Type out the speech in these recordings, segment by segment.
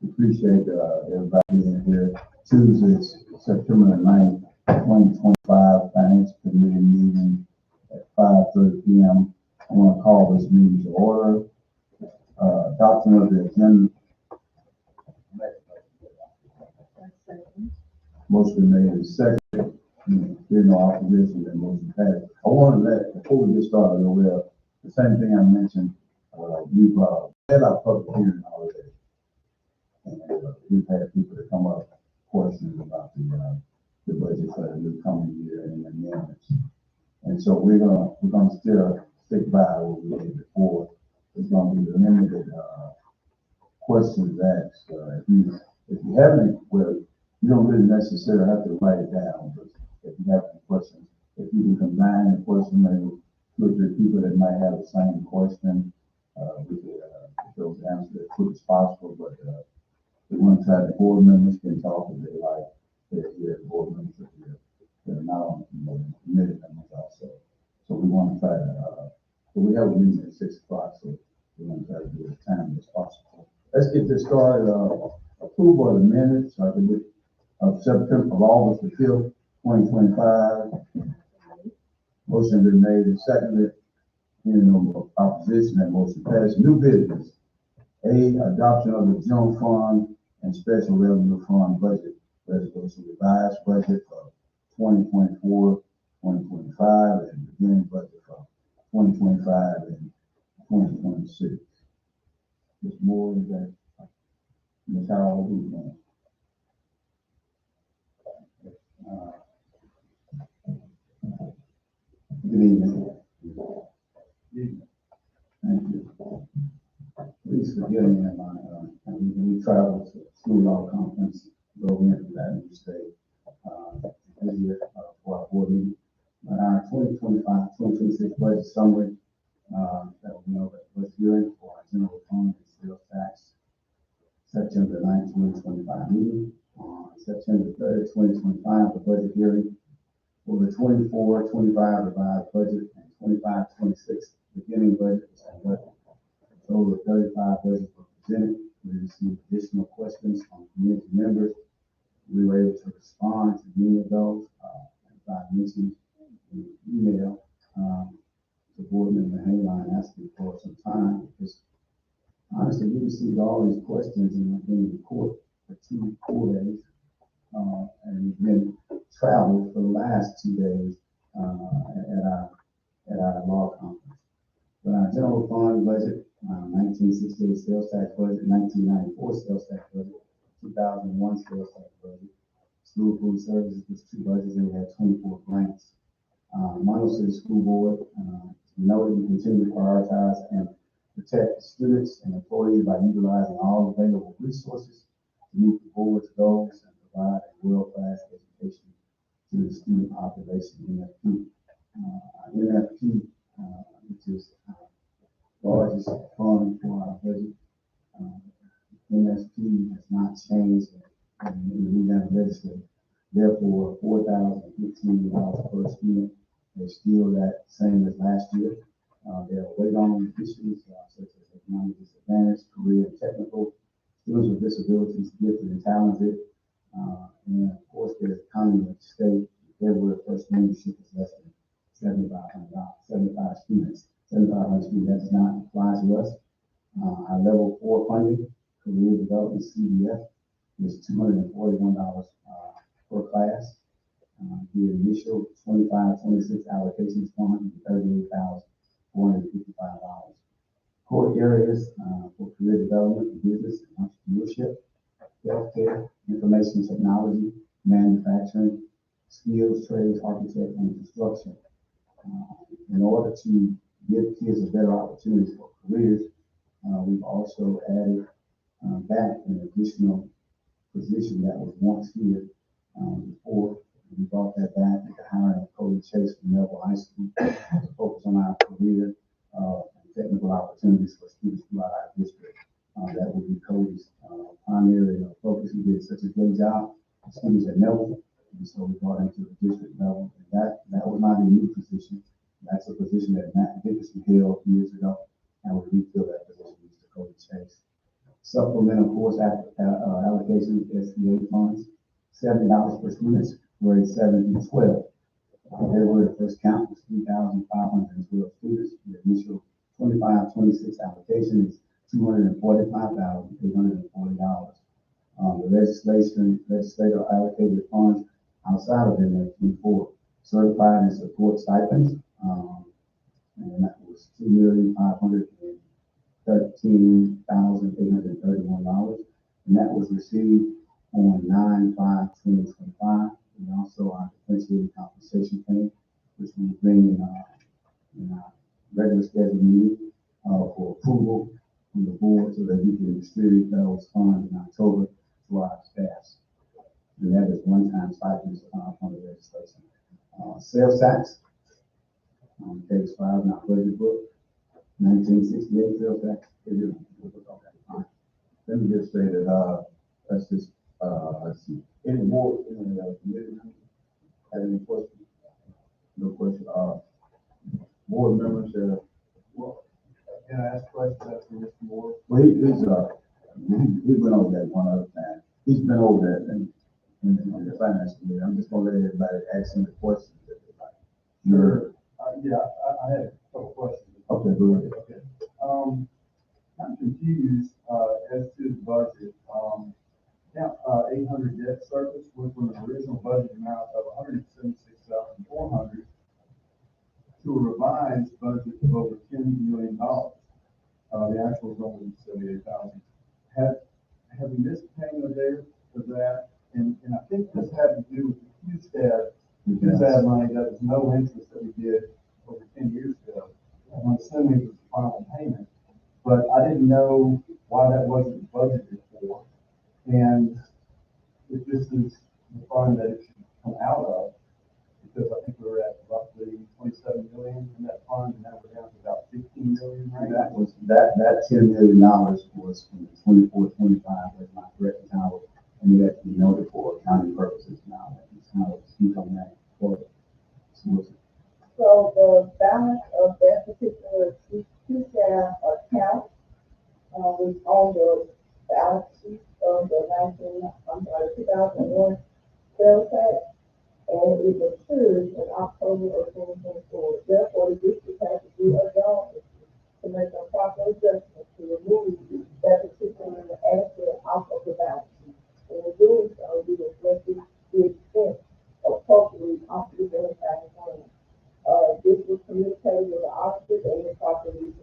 Appreciate everybody being here. Tuesday, September the 9th, 2025, Finance Committee meeting at 5:30 p.m. I want to call this meeting to order. Adoption of the agenda. Motion made and seconded. There's no opposition, then motion passed. I want to before we get started, the same thing I mentioned, we've had our public hearing already. And we've had people that come up questions about the budget for the new coming year and the amendments. And so we're gonna still stick by what we did before. It's gonna be limited questions asked. If you have any, well, you don't really necessarily have to write it down, but if you have any questions, if you can combine the question, maybe two or three people that might have the same question, we could get those answers as quick as possible. But we want to try the board members can talk if they like. They're here, board members are here. They're not on the committee members also. So we want to try to, but we have a meeting at 6 o'clock, so we want to try to do it as timely as possible. Let's get this started. Approval of the minutes of August the 5th, 2025. Motion been made and seconded. Any opposition, that motion passed. New business. Adoption of the general fund and special revenue fund budget resolution, revised budget for 2024, 2025, and beginning budget for 2025 and 2026. There's more than that. Ms. Howard, good evening. Thank you. Please forgive me, we traveled to school law conference, go into that new state this year for our board meeting. But our 2025-2026 budget summary that we know that was hearing for our general fund and sales tax September 9th, 2025 meeting. On September 3rd, 2025, the budget hearing for the 24-25 revised budget and 25-26 beginning budget was conducted. A total of 35 budgets were presented. We received additional questions from community members. We were able to respond to many of those. As I mentioned in the email, the board member Hayline asking for some time because honestly, we received all these questions and I've been in court for 2 full days and then traveled for the last 2 days at our law conference. But our general fund budget, 1968 sales tax budget, 1994 sales tax budget, 2001 sales tax budget, school food services was 2 budgets and we had 24 grants. Monroe City School Board, we know that we continue to prioritize and protect students and employees by utilizing all available resources to meet the board's goals and provide a world-class education to the student population. NFP, which is our largest fund for our budget. NSP has not changed in the Louisiana legislature. Therefore, $4,015 per student is still that same as last year. There are weight-on issues such as economic disadvantage, career and technical, students with disabilities, gifted and talented, and of course there's economy of the state. February 1st membership is less than 75 students. 7,500 students, that does not apply to us. Our level 4 funding, career development CDF, is $241 per class. The initial 25-26 allocation is $138,455. Core areas for career development, business and entrepreneurship, healthcare, information technology, manufacturing, skills, trades, architect, and construction. In order to give kids a better opportunity for careers, we've also added back an additional position that was once here before. We brought that back with the hiring of Cody Chase from Melville High School to focus on our career and technical opportunities for students throughout our district. That will be Cody's primary focus. He did such a great job with students at Melville, and so we brought him to the district level. And that was not a new position. That's a position that Matt Dickerson held years ago, and we refilled that position with Cody Chase. Supplemental course allocation, SBA funds, $70 per student, grade 7 through 12. February the first count was 3,512 students. The initial 25-26 allocation is $245,840. The legislator allocated funds outside of MA 24, certified and support stipends, and that was $2,513,831, and that was received on 9/5/2025. And also our differentiated compensation plan, which we bring in our regular scheduled meeting for approval from the board so that we can distribute those funds in October to our staffs. And that is one-time stipends from the legislation. Sales tax, page 5 in our budget book, 1968 sales tax. Okay, all right. Let me just say that, let's see, any more, committee have any questions? No question, board members, Well, can I ask questions after Mr. Moore? well, he went over that one other time. He's been over that in the finance committee. I'm just gonna let everybody ask him the questions that they like. You're, Yeah, I had a couple questions. okay, go ahead. Okay. I'm confused, as to the budget. Count, 800 debt service went from an original budget amount of 176,400 to a revised budget of over $10 million. The actual is only 78,000. Have we missed payment there for that? And I think this had to do with the QSTAD money that was no interest that we did over 10 years ago. I'm assuming it was the final payment, but I didn't know why that wasn't budgeted for. And if this is the fund that it should come out of, because I think we were at roughly 27 million in that fund, and now we're down to about 15 million right now. That $10 million was from the 24-25, that's not correct now, and it has to be noted for accounting purposes now. It's how it's become that for. So the balance of that particular QSTAD account was on the balance sheet of the 2001 sales tax, and it matured in October of 2024. Therefore, the district has to do a job to make a proper adjustment to remove that particular asset off of the balance sheet. And in doing so, we reflected the expense appropriately off the billing plan. This was communicated with the officers and the property.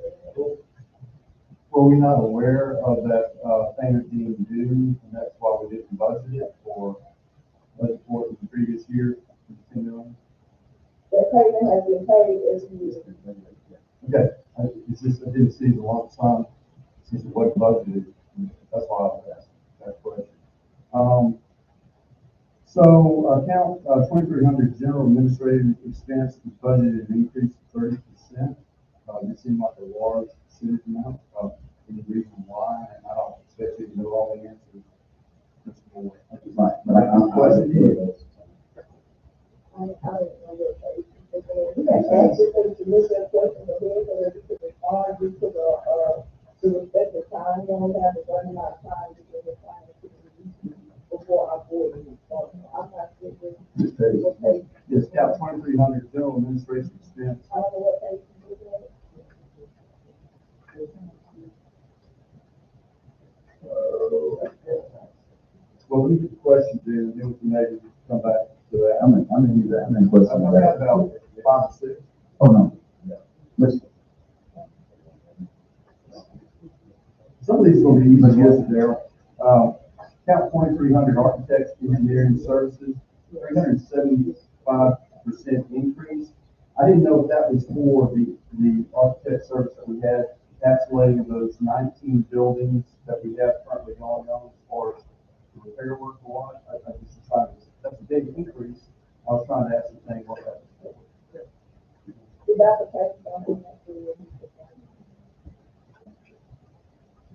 Were we not aware of that payment being due, and that's why we didn't budget it for the previous year? $10 million? That payment has been paid every year. Okay, it's just, I didn't see the lump sum since it wasn't budgeted. That's why I was asking that question. So account 2300 general administrative expense is budgeted an increase of 30%. It seemed like a large percentage amount. Any reason why? And I don't expect you to know all the answers. Right, but I'm questioning I don't know what page. We had asked you to look at questions ahead so that we could respond due to the respective time. We only have a certain amount of time to get the final before our board meeting. So I'm not sure what page. Yes, account 2300 general administrative expense. I don't know what page you look at. Well, we get the questions in, and then we can maybe come back to that. I'm in question. I've got about 5 or 6. Oh, no. Yeah. Listen, Some of these will be easy yes there. Count 2300 architects, engineering services, 375% increase. I didn't know if that was for the architect service that we had, encapsulating those 19 buildings that we have currently going on as far as the repair work or what. I just trying to, that's a big increase. I was trying to ascertain what that was for.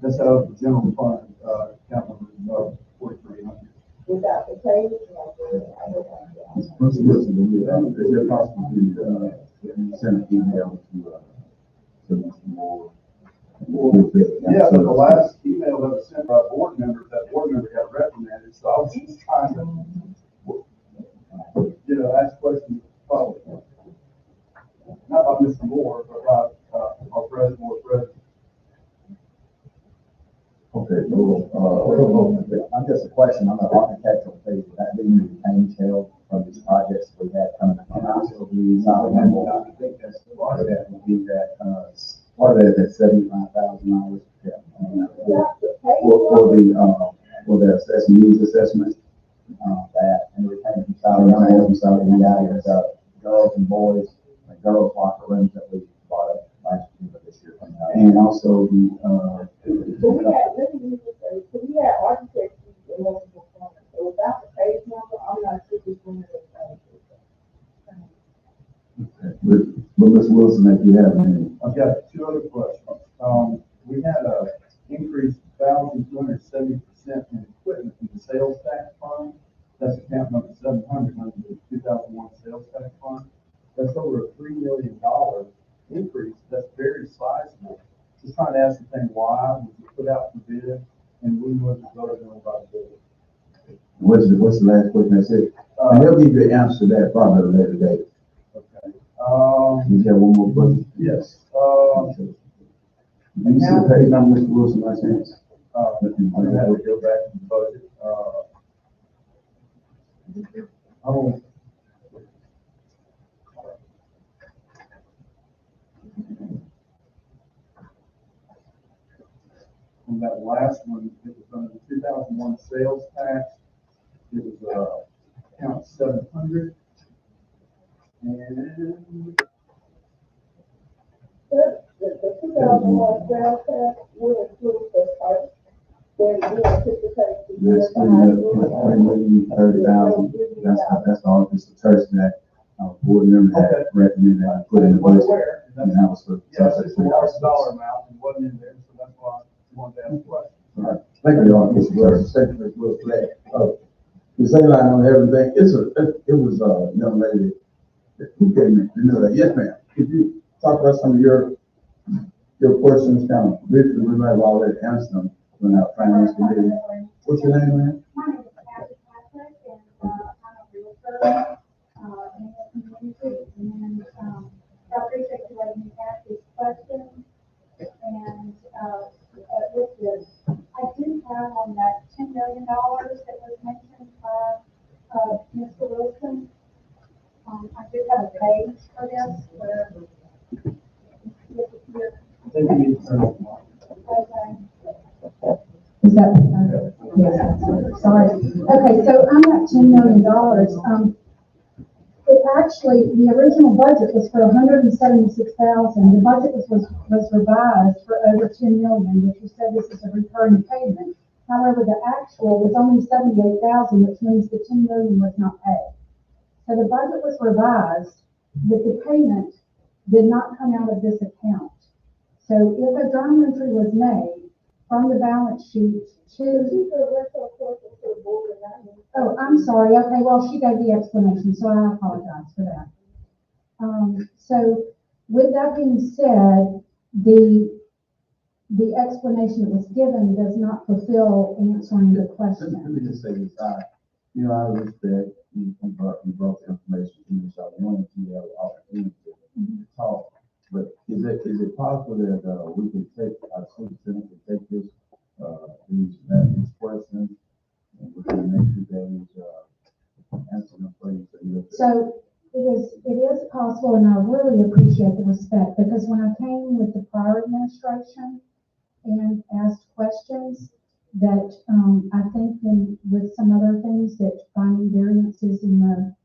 That's out of the general fund, account number 4300. Without the page, listen, is it possible to send an email to Mr. Moore? Yeah, but the last email ever sent board members, that board member got reprimanded, so I was just trying to, ask questions, probably. Not about Mr. Moore, but about, our president, board president. Okay, I guess a question on the architectural phase, would that being retained sale from these projects we had coming up? And I also believe, I think that's part of that would be that, part of that $75,000. Yeah. For the needs assessment, that, and retained salary, Girls and boys, like girls locker rooms that we bought up last year, but this year coming out. and also the, So we had, let me just say, so we had architects and multiple funds, so without the page number, I'm not sure which one of those things. Okay. But Ms. Wilson, if you have any, I've got two other questions. We had a increase 1,270% in equipment in the sales tax fund. That's account number 700 under the 2001 sales tax fund. That's over a $3 million increase. That's very sizable. Just trying to ascertain why was it put out for bid and when was it voted on by the board? what's the last question I said? And they'll give you the answer to that probably at a later date. Okay. You have one more question? Yes. You see the page number, Mr. Wilson, by chance? I'm gonna have to go back to the budget. On that last one, it was under the 2001 sales tax. It was, account 700. And The 2001 sales tax will include the part where we anticipate the year That's for high school. 3,030,000. That's all, just the church that, board member had recommended I put in the was budget. aware, and And that's, that was for. yes, it's a large dollar amount and wasn't in there, so that's why I wanted to ask the question. All right. Thank you, Mr. Wilson. Second, Mr. Wilson. The same line on everything, it was a young lady who came in, you know that, yes, ma'am. Could you talk about some of your questions, kind of, briefly, we might have already answered them when our finance committee. What's your name, ma'am? My name is Kathy Patrick, and I'm a realtor in the community, and I appreciate you letting me ask these questions. And with this, I do have on that $10 million that was mentioned by Mr. Wilson. I do have a page for this where Thank you, Mr. okay. Is that, yes, sorry. Okay, so on that $10 million, it actually, the original budget was for $176,000. The budget was revised for over $10 million, which you said this is a recurring payment. However, the actual was only $78,000, which means the $10 million was not paid. So the budget was revised, but the payment did not come out of this account. So if a journal entry was made from the balance sheet to, oh, I'm sorry, okay, well, she gave the explanation, so I apologize for that. So with that being said, the explanation that was given does not fulfill answering the question. Let me just say this, I respect you brought the information to me, so I wanted to have an opportunity to talk. But is it possible that, we can take, our superintendent can take this, these questions, and within the next few days, answer them for you? So it is possible, and I really appreciate the respect, because when I came with the prior administration and asked questions, that I think with some other things that finding variances in the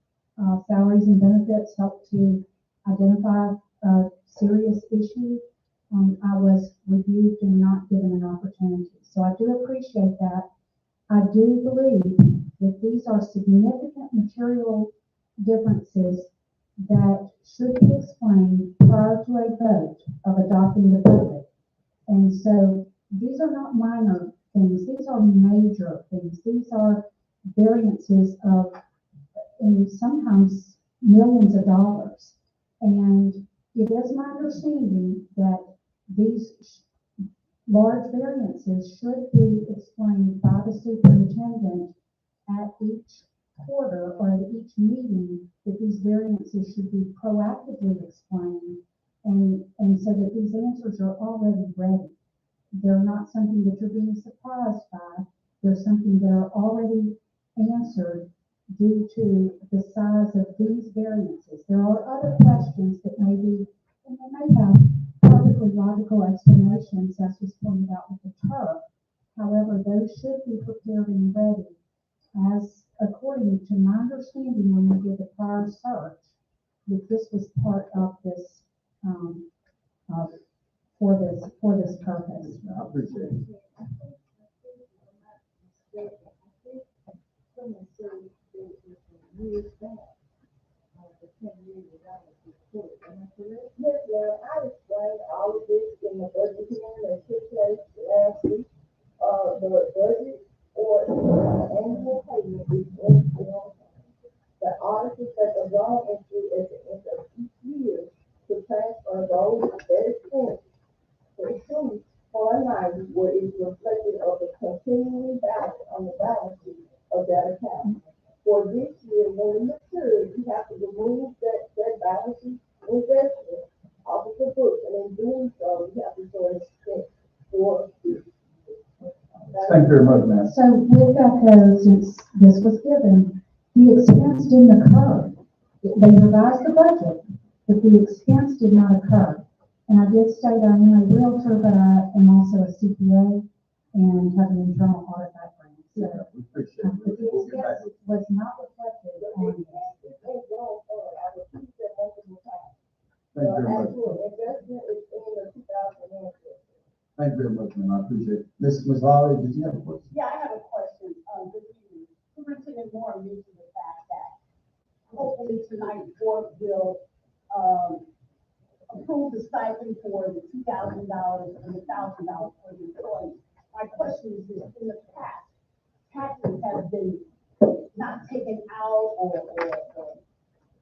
salaries and benefits helped to identify a serious issue. I was rebuked and not given an opportunity. So I do appreciate that. I do believe that these are significant material differences that should be explained prior to a vote of adopting the budget. And so these are not minor things. These are major things. These are variances of, and sometimes millions of dollars. And it is my understanding that these large variances should be explained by the superintendent at each quarter or at each meeting, that these variances should be proactively explained, and so that these answers are already ready. They're not something that you're being surprised by. They're something that are already answered due to the size of these variances. There are other questions that may be, and they may have perfectly logical explanations, as was pointed out with the turf. However, those should be prepared and ready, as according to my understanding when we did the prior search, that this was part of this, uh, for this purpose. I appreciate it. Yes, well, I explained all of this in the budget hearing that took place last week. The budget or annual payment is the auditors that are going into at the end of each year to transfer those that expense to fund line where it's reflected of the continuing balance on the balance sheet of that account. For this year, when it matures, you have to remove that balance sheet investment off of the books, and in doing so, you have to show an expense for. Thank you very much, ma'am. So with that though, since this was given, the expense didn't occur. They revised the budget, but the expense did not occur. And I did state I am a realtor, but I am also a CPA and have an internal audit background. So Yeah, we appreciate but the it. We'll get back. expense was not reflected on this. Thank you very much. Actual investment is in the 2006. Thank you very much, ma'am. I appreciate it. Ms. Holly, did you have a question? Yeah, I have a question. Good evening. Superintendent Moore mentioned the fact that hopefully tonight the board will, approve the stipend for the $2,000 and the $1,000 for the employees. My question is this: in the past, taxes have been not taken out or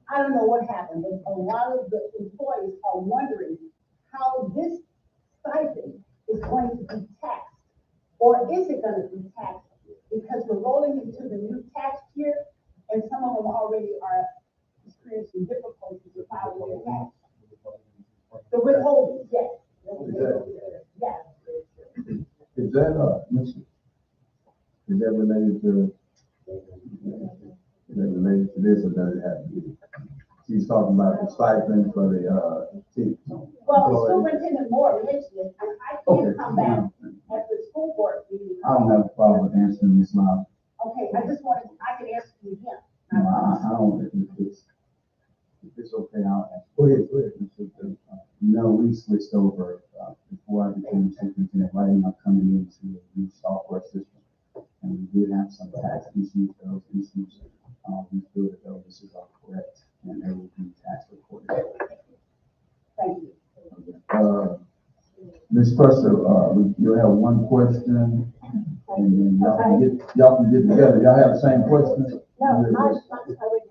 I don't know what happened, but a lot of the employees are wondering how this stipend is going to be taxed, or is it gonna be taxed? Because we're rolling into the new tax year, and some of them already are experiencing difficulties with filing their tax. The withholding, yes. Yes. Is that, is that related to, this or does it have to be? She's talking about the stipend for the, teachers. Well, Superintendent Moore mentioned it, and I Okay. can come back at the school board meeting. I don't have a problem with answering this now. Okay, I just wanted, I can answer you again. No, I don't, if it's okay, I'll ask. Go ahead, go ahead. No, we switched over, before I became superintendent, right now coming into a new software system. And we did have some tax issues, those issues, we feel that those issues are correct and they will be tax recorded. Thank you. Ms. Presser, you'll have one question and then y'all can get together. Y'all have the same question? No, You're-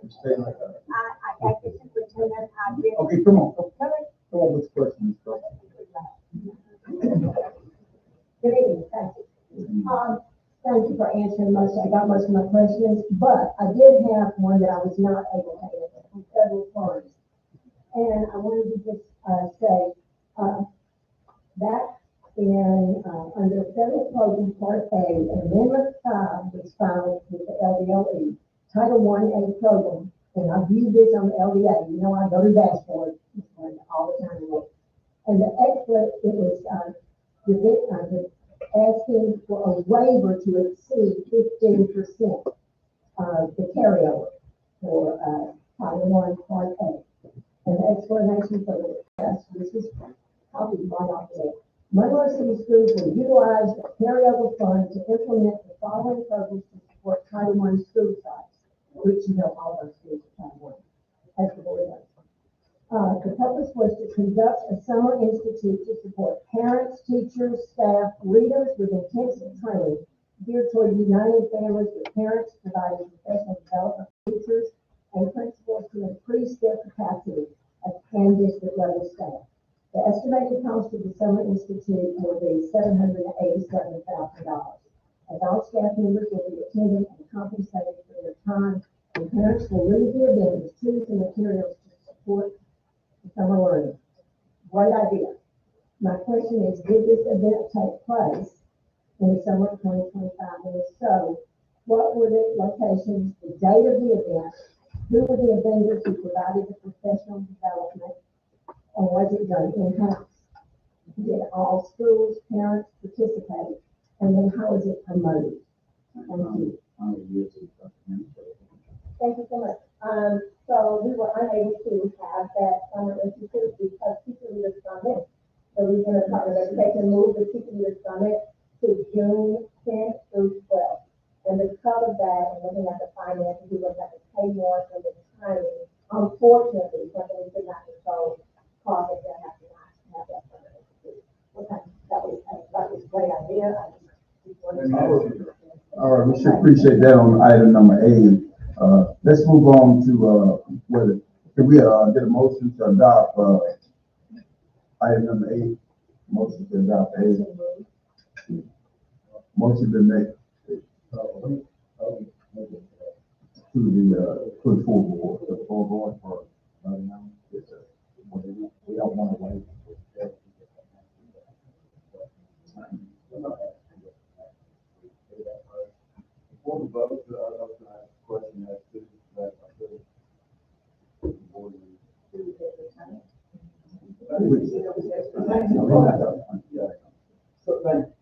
Stay like that. I got the superintendent, I did. Okay, come on with the question, Ms. Presser. Good evening, thank you. Thank you for answering I got most of my questions, but I did have one that I was not able to answer from federal funds. And I wanted to just, say, that in, under federal program part A, amendment 5 was filed with the LDLE, Title I-A program, and I view this on the LDA, you know, I go to dashboard all the time. And the expert, it was, asking for a waiver to exceed 15%, the carryover for, Title I Part A. And the explanation for the request, this is copied right off there. Monroe City Schools will utilize the carryover fund to implement the following programs to support Title I school sites, which you know all our schools are Title I, as the board knows. The purpose was to conduct a summer institute to support parents, teachers, staff, leaders with intensive training geared toward uniting families with parents, providing professional development for teachers and principals to increase their capacity as and district level staff. The estimated cost of the Summer Institute will be $787,000. Adult staff members will be attending and compensated for their time, and parents will leave the event with tools and materials to support the summer learning. Great idea. My question is, did this event take place in the summer of 2025? And if so, what were the locations, the date of the event, who were the vendors who provided the professional development, and was it done in-house? Did all schools, parents participate? And then how was it promoted? Thank you. Thank you so much. So we were unable to have that summer institute because Teacher Leader Summit, the Regional Department of Education moved the Teacher Leader Summit to June 10th through 12th. And because of that, and looking at the finances, we would have to pay more for the timing. Unfortunately, something we could not control, causing that have to not have that summer institute. Okay, that was a great idea. All right, we should appreciate that on item number 8. Let's move on to, can we, get a motion to adopt, item number 8? Motion to adopt 8. Motion to make, to the full board, for, yes, sir. We don't want to wait. Before the vote, I was going to ask a question as to that. So thank you.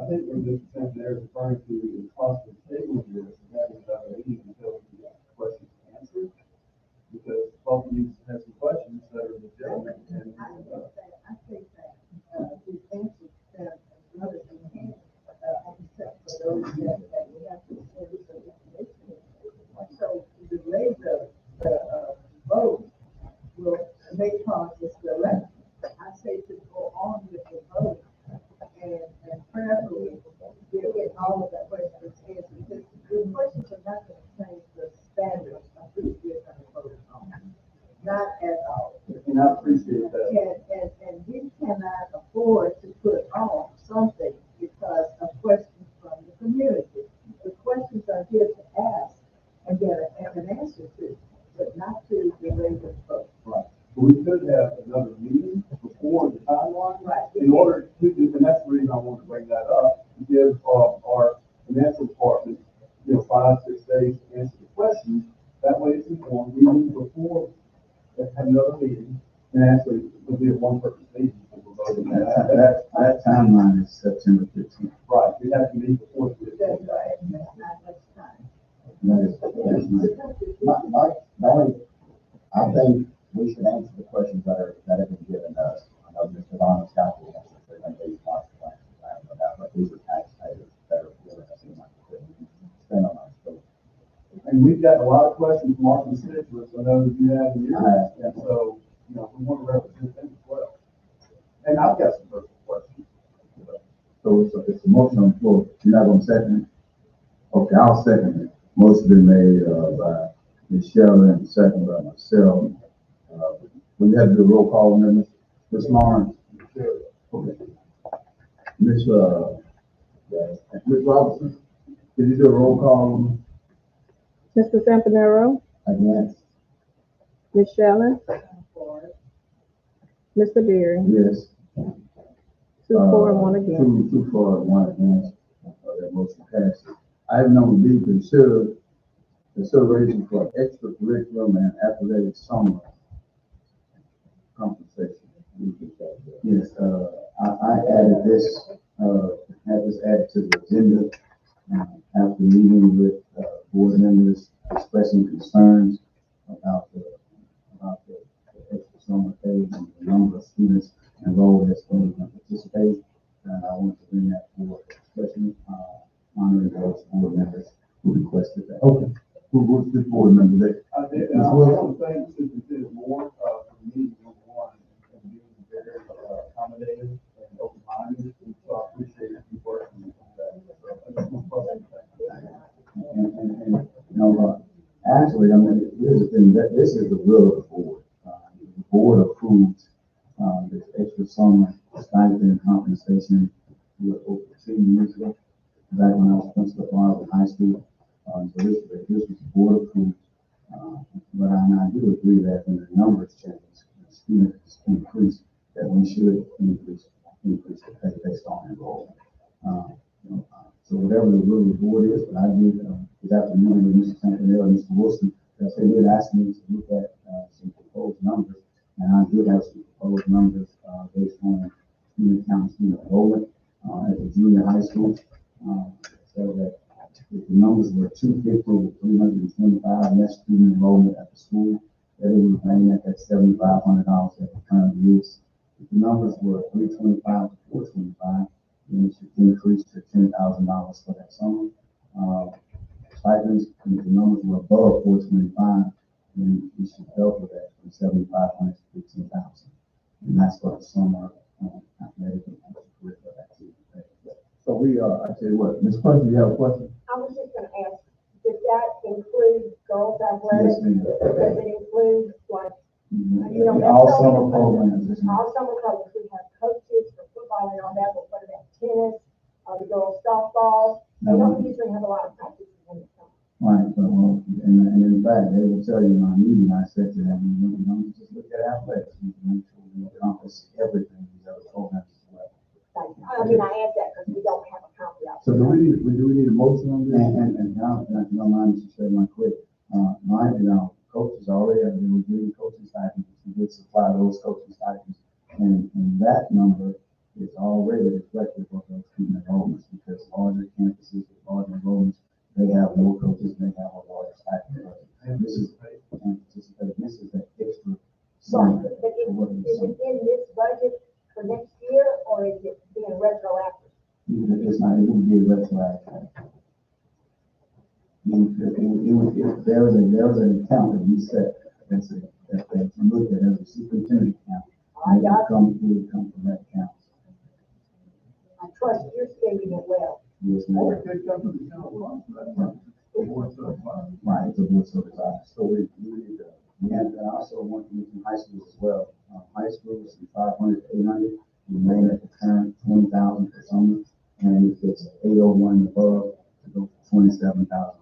I think what this is there is referring to the possible table of this and having another meeting until we get questions answered. Because both of these have some questions that are legitimate and I think that we've answered them as well as we can, except for those that we have to send some information. So to delay the vote may cause this delay. I say to go on with the vote and prayerfully get all of the questions answered, because the questions are not going to change the standards of who we're going to vote on. Not at all. I appreciate that. And we cannot afford to put off something because of questions from the community. The questions are here to ask and get an answer to, but not to delay the vote. Right. But we could have another meeting before the timeline. Right. In order to, and that's the reason I want to bring that up, to give our financial department, 5-6 days to answer the questions. That way it's informed. We move before have another meeting, and actually it'll be a one-purpose meeting. That timeline is September 15th. Right, we have to meet before the That's right. That's not much time. I think we should answer the questions that have been given us. I know Mr. Donald's got the answers, they're going to be lots of questions, I have no doubt, but these are taxpayers that are giving us the money to spend on our schools. And we've got a lot of questions from our constituents, I know that you have in your list, and so, we want to represent them as well. And I've got some personal questions. So it's a motion on the floor. You're not going to second it? Okay, I'll second it. Motion been made, by Ms. Shelley and second by myself. We have to do a roll call on this. Ms. Lawrence? Okay. Ms. Robinson, can you do a roll call on Mr. Zampanero, against? Ms. Shelley, Mr. Beery, Yes. 2 for and 1 against. Two for, 1 against. That motion passes. Item number B, consideration for extracurriculum and athletic summer compensation. Yes, I added this, had this added to the agenda, after meeting with, board members expressing concerns about the extra summer pay and the number of students enrolled that's going to participate. And I want to bring that forward, especially, honoring those board members who requested that. Okay. Who was this board member there? I did, and I want to thank Superintendent Moore, for meeting with one and being very accommodative and open-minded, and so I appreciate you working with that. So I just want to thank Actually, I mean, here's the thing, that this is the will of the board. The board approved summer stipend and compensation over 10 years ago, back when I was principal at Monroe High School. So this was board approved. But I do agree that when the numbers change, the students increase, that we should increase the pay based on enrollment. So whatever the rule of the board is, but I did, after meeting with Mr. Campanella and Mr. Wilson, that they did ask me to look at, some proposed numbers, and I did have some proposed numbers, based on student count, student enrollment, at the junior high school. So that if the numbers were 250 to 325 net student enrollment at the school, that it would remain at that $7,500 at the current years. If the numbers were 325 to 425, then it should increase to $10,000 for that summer. Stipends, if the numbers were above 425, then we should double that from 7,500 to 15,000. And that's for the summer, athletic and extracurricular activity. So I tell you what, Ms. Preston, you have a question? I was just gonna ask, does that include girls athletics? Yes, ma'am. Does it include, like, you know, All that's summer so- programs. yes, ma'am. all summer programs, we have coaches for football and all that, but what about tennis, the girls softball? They don't usually have a lot of practices in the summer. Right, but and in fact, they will tell you in my meeting, I said to them, you don't just look at athletics, you make sure we encompass everything these other programs as well. I mean, I asked that because we don't have a copy of it. So do we need a motion on this? And now, if you don't mind, Mr. Chairman, quick, coaches already have been giving coaching stipends, we did supply those coaching stipends. And that number is already reflective of those student enrollments, because larger campuses with larger enrollments, they have more coaches, they have a larger stipend. And this is the extra. Right, sum but for what it is is. it in this budget for next year, or is it being retroactive? It's not, it would be retroactive. There was an account that we set, that you look at as a superintendent account. And it would come from that account. I trust you're spending it well. Yes, Or ma'am. it could come from the general fund, that's right. The board certified. Right, it's a board certified. So we need to, and I also want to mention high schools as well. High schools, from 500 to 800, remain at the current 20,000 for summer. And if it's 801 and above, to go to 27,500.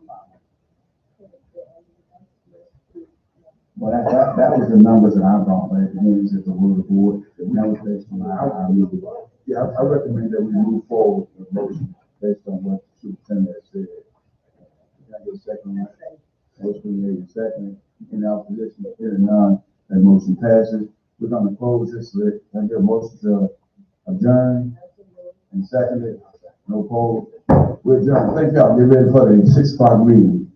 Well, that was the numbers that I brought, but again, it's just a word of board. That was based on our meeting. Yeah, I recommend that we move forward with motion based on what the superintendent said. Can I get a second on that? Motion made in second, in opposition, hearing none, that motion passes. We're gonna close this, can I get a motion to adjourn? And seconded, no poll, we're adjourned. Thank y'all, get ready for the 6 o'clock meeting.